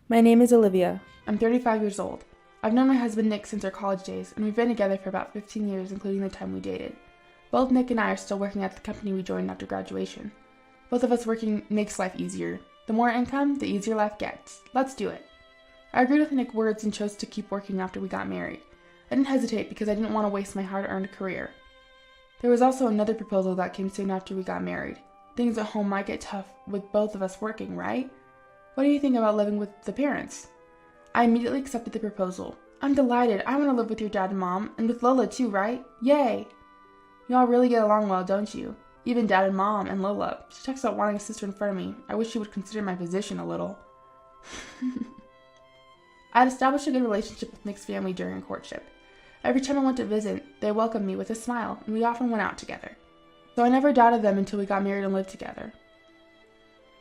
My name is Olivia. I'm 35 years old. I've known my husband Nick since our college days, and we've been together for about 15 years, including the time we dated. Both Nick and I are still working at the company we joined after graduation. Both of us working makes life easier. The more income, the easier life gets. Let's do it. I agreed with Nick's words and chose to keep working after we got married. I didn't hesitate because I didn't want to waste my hard-earned career. There was also another proposal that came soon after we got married. Things at home might get tough with both of us working, right? What do you think about living with the parents? I immediately accepted the proposal. I'm delighted. I want to live with your dad and mom, and with Lola too, right? Yay! Y'all really get along well, don't you? Even dad and mom and Lola. She talks about wanting a sister in front of me. I wish she would consider my position a little. I had established a good relationship with Nick's family during courtship. Every time I went to visit, they welcomed me with a smile, and we often went out together. So I never doubted them until we got married and lived together.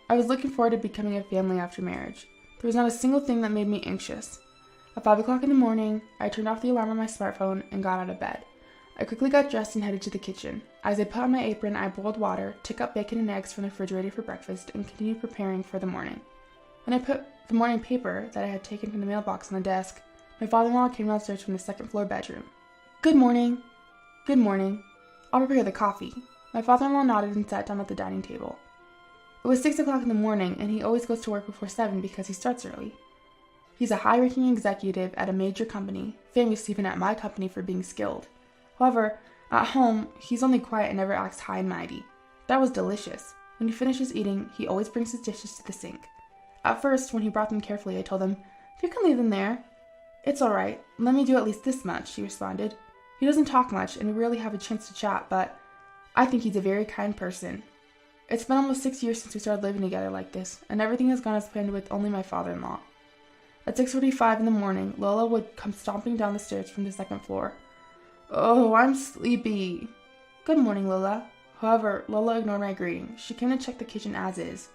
I was looking forward to becoming a family after marriage. There was not a single thing that made me anxious. At 5 o'clock in the morning, I turned off the alarm on my smartphone and got out of bed. I quickly got dressed and headed to the kitchen. As I put on my apron, I boiled water, took out bacon and eggs from the refrigerator for breakfast, and continued preparing for the morning. When I put the morning paper that I had taken from the mailbox on the desk, my father-in-law came downstairs from the second-floor bedroom. Good morning. Good morning. I'll prepare the coffee. My father-in-law nodded and sat down at the dining table. It was 6 o'clock in the morning, and he always goes to work before 7 because he starts early. He's a high-ranking executive at a major company, famous even at my company for being skilled. However, at home, he's only quiet and never acts high and mighty. That was delicious. When he finishes eating, he always brings his dishes to the sink. At first, when he brought them carefully, I told him, "You can leave them there." "It's all right. Let me do at least this much," he responded. He doesn't talk much, and we rarely have a chance to chat, but I think he's a very kind person. It's been almost 6 years since we started living together like this, and everything has gone as planned with only my father-in-law. At 6:45 in the morning, Lola would come stomping down the stairs from the second floor. "Oh, I'm sleepy." "Good morning, Lola." However, Lola ignored my greeting. She came to check the kitchen as is.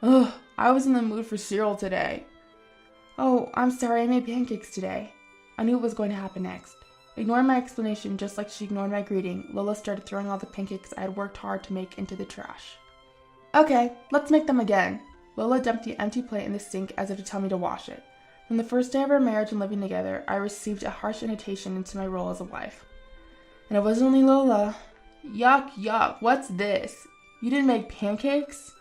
"Ugh, I was in the mood for cereal today." "Oh, I'm sorry, I made pancakes today." I knew what was going to happen next. Ignoring my explanation just like she ignored my greeting, Lola started throwing all the pancakes I had worked hard to make into the trash. "Okay, let's make them again." Lola dumped the empty plate in the sink as if to tell me to wash it. From the first day of our marriage and living together, I received a harsh invitation into my role as a wife. And it wasn't only Lola. "Yuck, yuck, what's this? You didn't make pancakes?"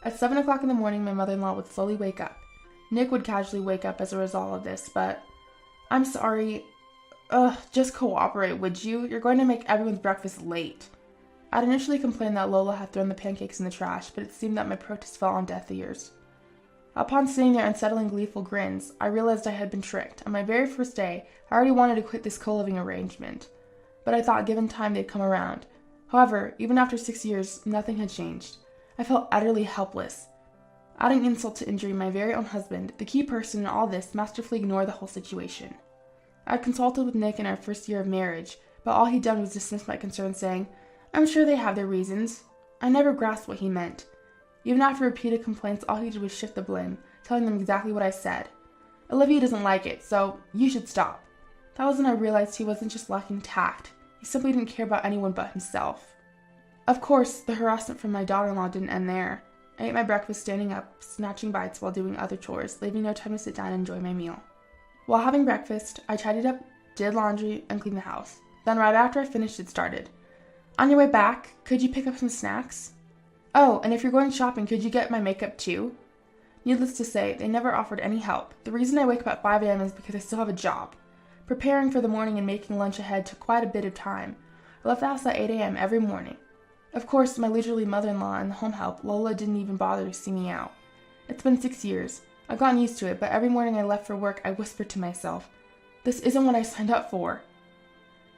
At 7 o'clock in the morning, my mother-in-law would slowly wake up. Nick would casually wake up as a result of this, but "I'm sorry. Just cooperate, would you? You're going to make everyone's breakfast late." I'd initially complained that Lola had thrown the pancakes in the trash, but it seemed that my protest fell on deaf ears. Upon sitting there and settling gleeful grins, I realized I had been tricked. On my very first day, I already wanted to quit this co-living arrangement, but I thought given time they'd come around. However, even after 6 years, nothing had changed. I felt utterly helpless. Adding insult to injury, my very own husband, the key person in all this, masterfully ignored the whole situation. I had consulted with Nick in our first year of marriage, but all he'd done was dismiss my concerns, saying, "I'm sure they have their reasons." I never grasped what he meant. Even after repeated complaints, all he did was shift the blame, telling them exactly what I said. "Olivia doesn't like it, so you should stop." That was when I realized he wasn't just lacking tact. He simply didn't care about anyone but himself. Of course, the harassment from my daughter-in-law didn't end there. I ate my breakfast standing up, snatching bites while doing other chores, leaving no time to sit down and enjoy my meal. While having breakfast, I tidied up, did laundry, and cleaned the house. Then right after I finished, it started. "On your way back, could you pick up some snacks? Oh, and if you're going shopping, could you get my makeup too?" Needless to say, they never offered any help. The reason I wake up at 5 a.m. is because I still have a job. Preparing for the morning and making lunch ahead took quite a bit of time. I left the house at 8 a.m. every morning. Of course, my leisurely mother-in-law and the home help, Lola, didn't even bother to see me out. It's been 6 years. I've gotten used to it, but every morning I left for work, I whispered to myself, "This isn't what I signed up for."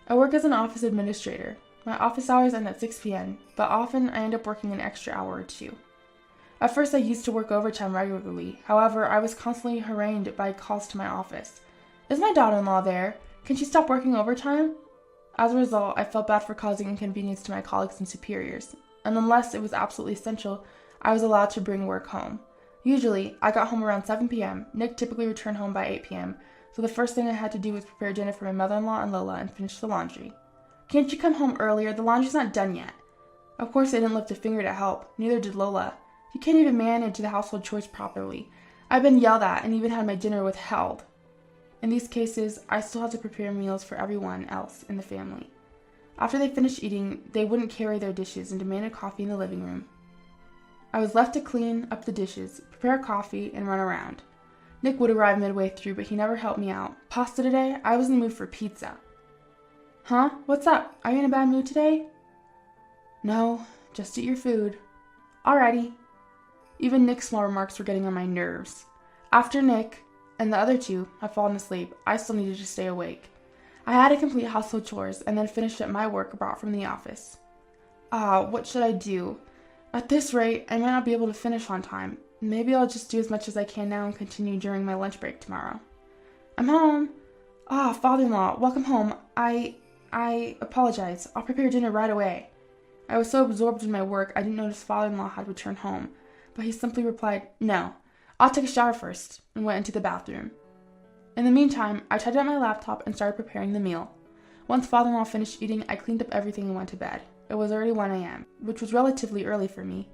I work as an office administrator. My office hours end at 6 p.m., but often I end up working an extra hour or two. At first I used to work overtime regularly. However, I was constantly harangued by calls to my office. "Is my daughter-in-law there? Can she stop working overtime?" As a result, I felt bad for causing inconvenience to my colleagues and superiors, and unless it was absolutely essential, I was allowed to bring work home. Usually, I got home around 7 p.m. Nick typically returned home by 8 p.m., so the first thing I had to do was prepare dinner for my mother-in-law and Lola and finish the laundry. "Can't you come home earlier? The laundry's not done yet." Of course, I didn't lift a finger to help. Neither did Lola. You can't even manage the household chores properly. I've been yelled at and even had my dinner withheld. In these cases, I still had to prepare meals for everyone else in the family. After they finished eating, they wouldn't carry their dishes and demanded coffee in the living room. I was left to clean up the dishes, prepare coffee, and run around. Nick would arrive midway through, but he never helped me out. Pasta today? I was in the mood for pizza. Huh? What's up? Are you in a bad mood today? No, just eat your food. Alrighty. Even Nick's small remarks were getting on my nerves. After Nick and the other two had fallen asleep, I still needed to stay awake. I had to complete household chores and then finish up my work brought from the office. What should I do? At this rate, I might not be able to finish on time. Maybe I'll just do as much as I can now and continue during my lunch break tomorrow. I'm home. Father-in-law, welcome home. I apologize. I'll prepare dinner right away. I was so absorbed in my work, I didn't notice father-in-law had returned home, but he simply replied, "No, I'll take a shower first," and went into the bathroom. In the meantime, I tidied up my laptop and started preparing the meal. Once father-in-law finished eating, I cleaned up everything and went to bed. It was already 1 a.m., which was relatively early for me.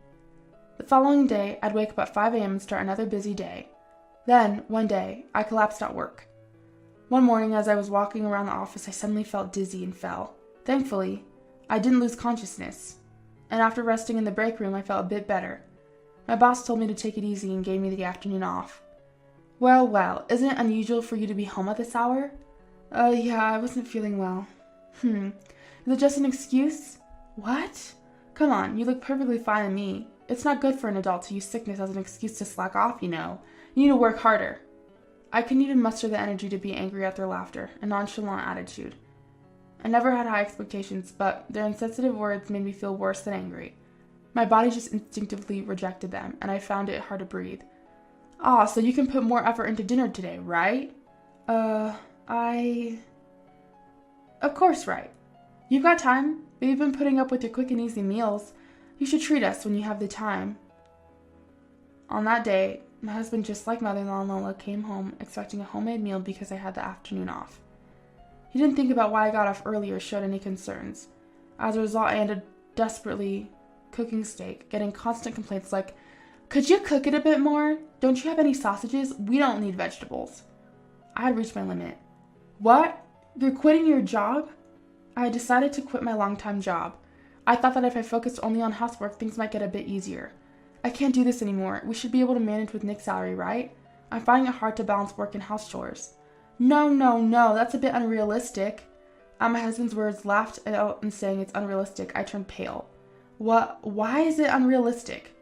The following day, I'd wake up at 5 a.m. and start another busy day. Then, one day, I collapsed at work. One morning, as I was walking around the office, I suddenly felt dizzy and fell. Thankfully, I didn't lose consciousness, and after resting in the break room, I felt a bit better. My boss told me to take it easy and gave me the afternoon off. Well, isn't it unusual for you to be home at this hour? Yeah, I wasn't feeling well. Is it just an excuse? What? Come on, you look perfectly fine to me. It's not good for an adult to use sickness as an excuse to slack off, you know. You need to work harder. I couldn't even muster the energy to be angry at their laughter and nonchalant attitude. I never had high expectations, but their insensitive words made me feel worse than angry. My body just instinctively rejected them, and I found it hard to breathe. So you can put more effort into dinner today, right? Of course, right. You've got time. We've been putting up with your quick and easy meals. You should treat us when you have the time. On that day, my husband, just like mother-in-law Lola, came home expecting a homemade meal because I had the afternoon off. He didn't think about why I got off early or showed any concerns. As a result, I ended desperately cooking steak, getting constant complaints like, "Could you cook it a bit more? Don't you have any sausages? We don't need vegetables." I had reached my limit. What? You're quitting your job? I had decided to quit my long-time job. I thought that if I focused only on housework, things might get a bit easier. I can't do this anymore. We should be able to manage with Nick's salary, right? I'm finding it hard to balance work and house chores. No, that's a bit unrealistic. At my husband's words, laughed out and saying it's unrealistic, I turned pale. What? Why is it unrealistic?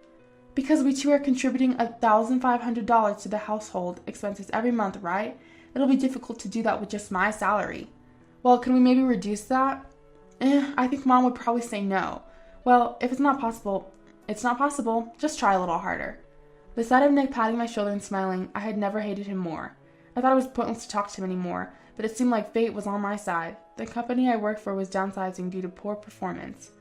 Because we two are contributing $1,500 to the household expenses every month, right? It'll be difficult to do that with just my salary. Well, can we maybe reduce that? I think Mom would probably say no. Well, if it's not possible, it's not possible. Just try a little harder. The sight of Nick patting my shoulder and smiling, I had never hated him more. I thought it was pointless to talk to him anymore, but it seemed like fate was on my side. The company I worked for was downsizing due to poor performance.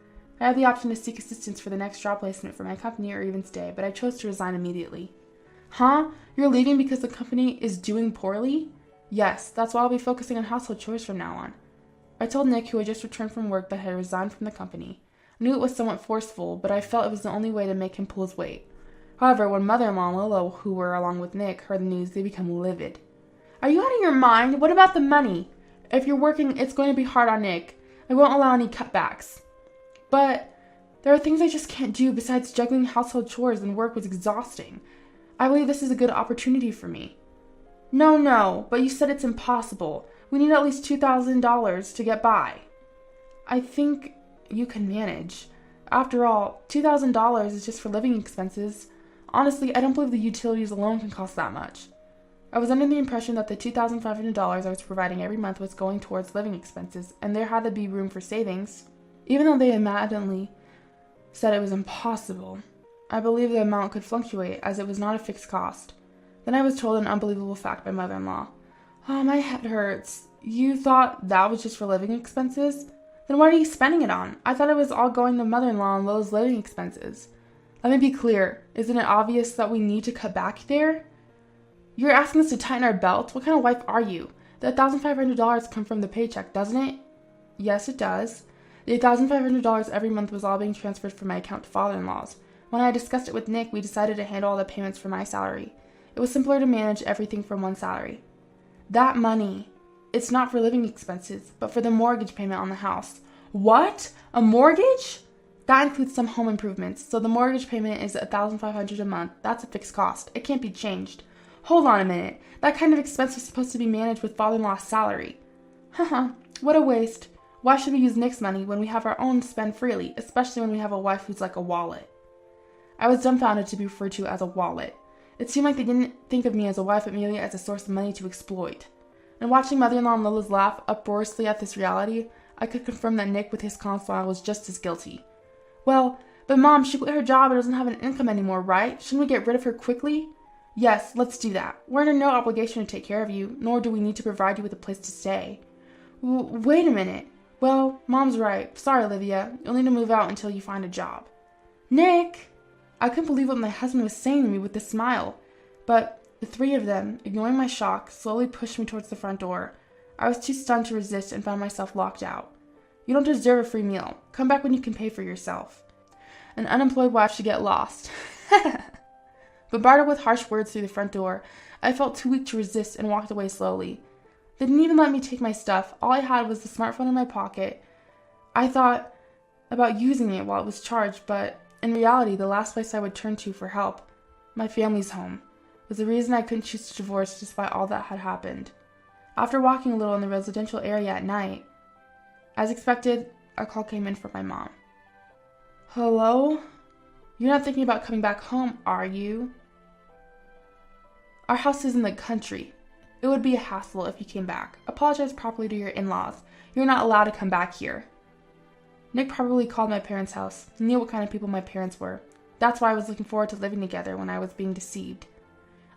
I had the option to seek assistance for the next job placement for my company or even stay, but I chose to resign immediately. Huh? You're leaving because the company is doing poorly? Yes, that's why I'll be focusing on household chores from now on. I told Nick, who had just returned from work, that I had resigned from the company. I knew it was somewhat forceful, but I felt it was the only way to make him pull his weight. However, when mother-in-law and Lolo, who were along with Nick, heard the news, they became livid. Are you out of your mind? What about the money? If you're working, it's going to be hard on Nick. I won't allow any cutbacks. But there are things I just can't do besides juggling household chores, and work was exhausting. I believe this is a good opportunity for me. No, but you said it's impossible. We need at least $2,000 to get by. I think you can manage. After all, $2,000 is just for living expenses. Honestly, I don't believe the utilities alone can cost that much. I was under the impression that the $2,500 I was providing every month was going towards living expenses, and there had to be room for savings. Even though they adamantly said it was impossible, I believed the amount could fluctuate, as it was not a fixed cost. Then I was told an unbelievable fact by mother-in-law. My head hurts. You thought that was just for living expenses? Then what are you spending it on? I thought it was all going to mother-in-law and Lowe's living expenses. Let me be clear. Isn't it obvious that we need to cut back there? You're asking us to tighten our belts? What kind of wife are you? The $1,500 come from the paycheck, doesn't it? Yes, it does. The $1,500 every month was all being transferred from my account to father-in-law's. When I discussed it with Nick, we decided to handle all the payments from my salary. It was simpler to manage everything from one salary. That money, it's not for living expenses, but for the mortgage payment on the house. What? A mortgage? That includes some home improvements, so the mortgage payment is $1,500 a month. That's a fixed cost. It can't be changed. Hold on a minute. That kind of expense was supposed to be managed with father-in-law's salary. Haha, what a waste. Why should we use Nick's money when we have our own to spend freely, especially when we have a wife who's like a wallet? I was dumbfounded to be referred to as a wallet. It seemed like they didn't think of me as a wife, but merely as a source of money to exploit. And watching mother-in-law and Lila's laugh uproariously at this reality, I could confirm that Nick, with his calm smile, was just as guilty. Well, but Mom, she quit her job and doesn't have an income anymore, right? Shouldn't we get rid of her quickly? Yes, let's do that. We're under no obligation to take care of you, nor do we need to provide you with a place to stay. Wait a minute. Well, Mom's right. Sorry, Olivia. You'll need to move out until you find a job. Nick! I couldn't believe what my husband was saying to me with a smile. But the three of them, ignoring my shock, slowly pushed me towards the front door. I was too stunned to resist and found myself locked out. You don't deserve a free meal. Come back when you can pay for yourself. An unemployed wife should get lost. Bombarded with harsh words through the front door, I felt too weak to resist and walked away slowly. They didn't even let me take my stuff. All I had was the smartphone in my pocket. I thought about using it while it was charged, but in reality, the last place I would turn to for help, my family's home, was the reason I couldn't choose to divorce despite all that had happened. After walking a little in the residential area at night, as expected, a call came in from my mom. Hello? You're not thinking about coming back home, are you? Our house is in the country. It would be a hassle if you came back. Apologize properly to your in-laws. You're not allowed to come back here. Nick probably called my parents' house. He knew what kind of people my parents were. That's why I was looking forward to living together when I was being deceived.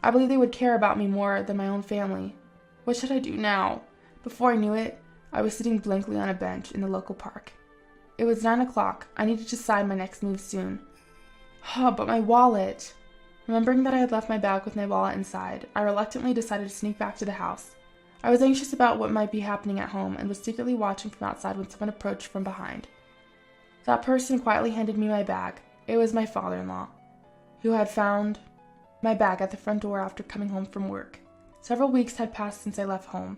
I believed they would care about me more than my own family. What should I do now? Before I knew it, I was sitting blankly on a bench in the local park. It was 9 o'clock. I needed to decide my next move soon. But my wallet. Remembering that I had left my bag with my wallet inside, I reluctantly decided to sneak back to the house. I was anxious about what might be happening at home and was secretly watching from outside when someone approached from behind. That person quietly handed me my bag. It was my father-in-law, who had found my bag at the front door after coming home from work. Several weeks had passed since I left home.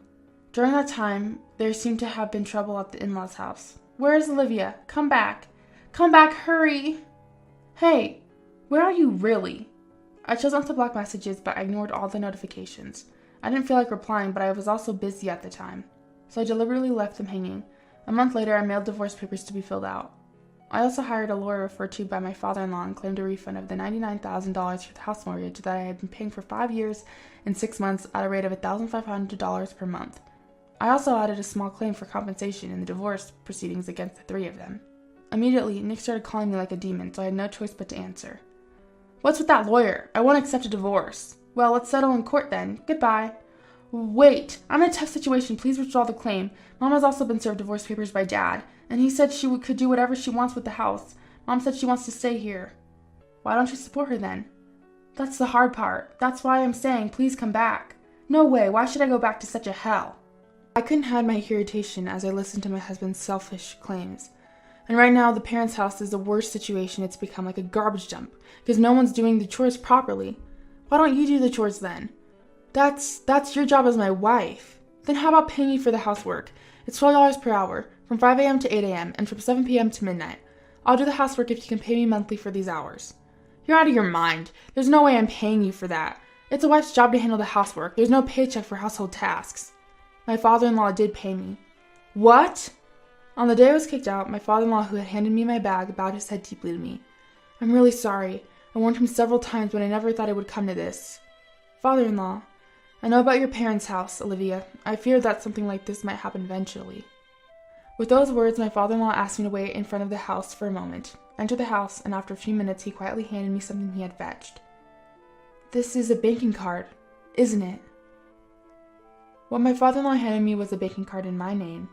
During that time, there seemed to have been trouble at the in-laws' house. Where is Olivia? Come back. Come back, hurry! Hey, where are you really? I chose not to block messages, but I ignored all the notifications. I didn't feel like replying, but I was also busy at the time, so I deliberately left them hanging. A month later, I mailed divorce papers to be filled out. I also hired a lawyer referred to by my father-in-law and claimed a refund of the $99,000 for the house mortgage that I had been paying for 5 years and 6 months at a rate of $1,500 per month. I also added a small claim for compensation in the divorce proceedings against the three of them. Immediately, Nick started calling me like a demon, so I had no choice but to answer. What's with that lawyer? I won't accept a divorce. Well, let's settle in court then. Goodbye. Wait, I'm in a tough situation. Please withdraw the claim. Mom has also been served divorce papers by Dad, and he said she could do whatever she wants with the house. Mom said she wants to stay here. Why don't you support her then? That's the hard part. That's why I'm saying please come back. No way. Why should I go back to such a hell? I couldn't hide my irritation as I listened to my husband's selfish claims. And right now, the parents' house is the worst situation. It's become like a garbage dump because no one's doing the chores properly. Why don't you do the chores then? That's your job as my wife. Then how about paying me for the housework? It's $12 per hour, from 5 a.m. to 8 a.m., and from 7 p.m. to midnight. I'll do the housework if you can pay me monthly for these hours. You're out of your mind. There's no way I'm paying you for that. It's a wife's job to handle the housework. There's no paycheck for household tasks. My father-in-law did pay me. What? On the day I was kicked out, my father-in-law, who had handed me my bag, bowed his head deeply to me. I'm really sorry. I warned him several times, but I never thought it would come to this. Father-in-law, I know about your parents' house, Olivia. I feared that something like this might happen eventually. With those words, my father-in-law asked me to wait in front of the house for a moment. I entered the house, and after a few minutes, he quietly handed me something he had fetched. This is a banking card, isn't it? What my father-in-law handed me was a banking card in my name.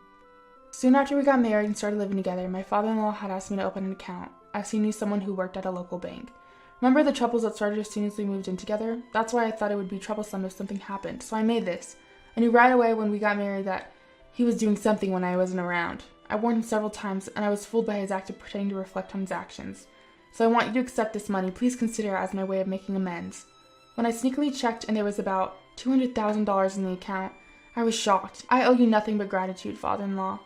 Soon after we got married and started living together, my father-in-law had asked me to open an account, as he knew someone who worked at a local bank. Remember the troubles that started as soon as we moved in together? That's why I thought it would be troublesome if something happened, so I made this. I knew right away when we got married that he was doing something when I wasn't around. I warned him several times, and I was fooled by his act of pretending to reflect on his actions. So I want you to accept this money. Please consider it as my way of making amends. When I sneakily checked and there was about $200,000 in the account, I was shocked. I owe you nothing but gratitude, father-in-law.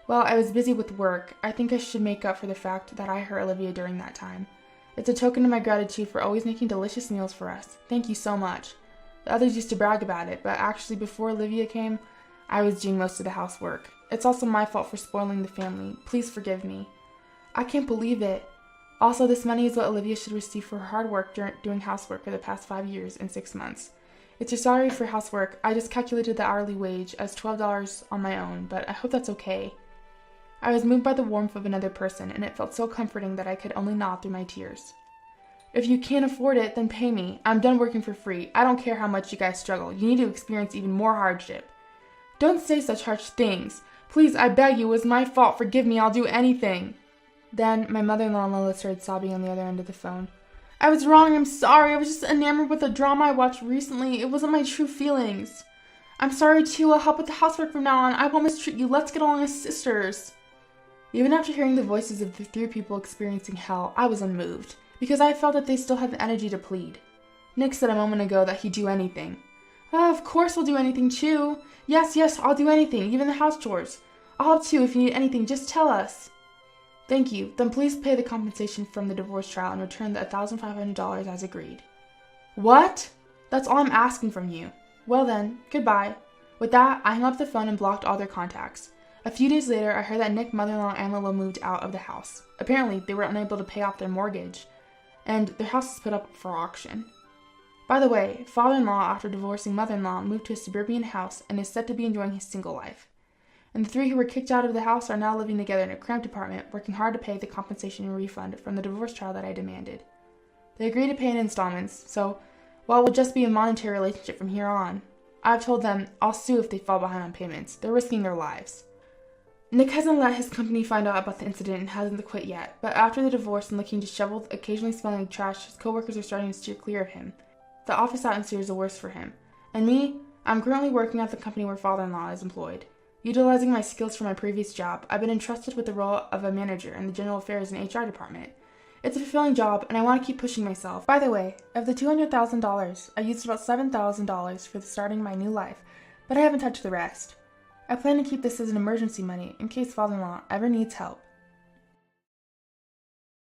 Well, I was busy with work. I think I should make up for the fact that I hurt Olivia during that time. It's a token of my gratitude for always making delicious meals for us. Thank you so much. The others used to brag about it, but actually before Olivia came, I was doing most of the housework. It's also my fault for spoiling the family. Please forgive me. I can't believe it. Also, this money is what Olivia should receive for her hard work doing housework for the past 5 years and 6 months. It's your salary for housework. I just calculated the hourly wage as $12 on my own, but I hope that's okay. I was moved by the warmth of another person, and it felt so comforting that I could only nod through my tears. If you can't afford it, then pay me. I'm done working for free. I don't care how much you guys struggle. You need to experience even more hardship. Don't say such harsh things. Please, I beg you, it was my fault. Forgive me, I'll do anything. Then, my mother-in-law Lola started sobbing on the other end of the phone. I was wrong, I'm sorry. I was just enamored with a drama I watched recently. It wasn't my true feelings. I'm sorry too, I'll help with the housework from now on. I won't mistreat you. Let's get along as sisters. Even after hearing the voices of the 3 people experiencing hell, I was unmoved, because I felt that they still had the energy to plead. Nick said a moment ago that he'd do anything. Oh, of course I'll do anything too. Yes, I'll do anything, even the house chores. I'll help too if you need anything, just tell us. Thank you. Then please pay the compensation from the divorce trial and return the $1,500 as agreed. What? That's all I'm asking from you. Well then, goodbye. With that, I hung up the phone and blocked all their contacts. A few days later, I heard that Nick's mother-in-law and Lola moved out of the house. Apparently, they were unable to pay off their mortgage, and their house is put up for auction. By the way, father-in-law, after divorcing mother-in-law, moved to a suburban house and is said to be enjoying his single life. And the 3 who were kicked out of the house are now living together in a cramped apartment, working hard to pay the compensation and refund from the divorce trial that I demanded. They agreed to pay in installments, so while it will just be a monetary relationship from here on, I've told them I'll sue if they fall behind on payments. They're risking their lives. Nick hasn't let his company find out about the incident and hasn't quit yet, but after the divorce and looking disheveled, occasionally smelling like trash, his coworkers are starting to steer clear of him. The office atmosphere is the worst for him. And me, I'm currently working at the company where father-in-law is employed. Utilizing my skills from my previous job, I've been entrusted with the role of a manager in the general affairs and HR department. It's a fulfilling job, and I want to keep pushing myself. By the way, of the $200,000, I used about $7,000 for starting my new life, but I haven't touched the rest. I plan to keep this as an emergency money in case father-in-law ever needs help.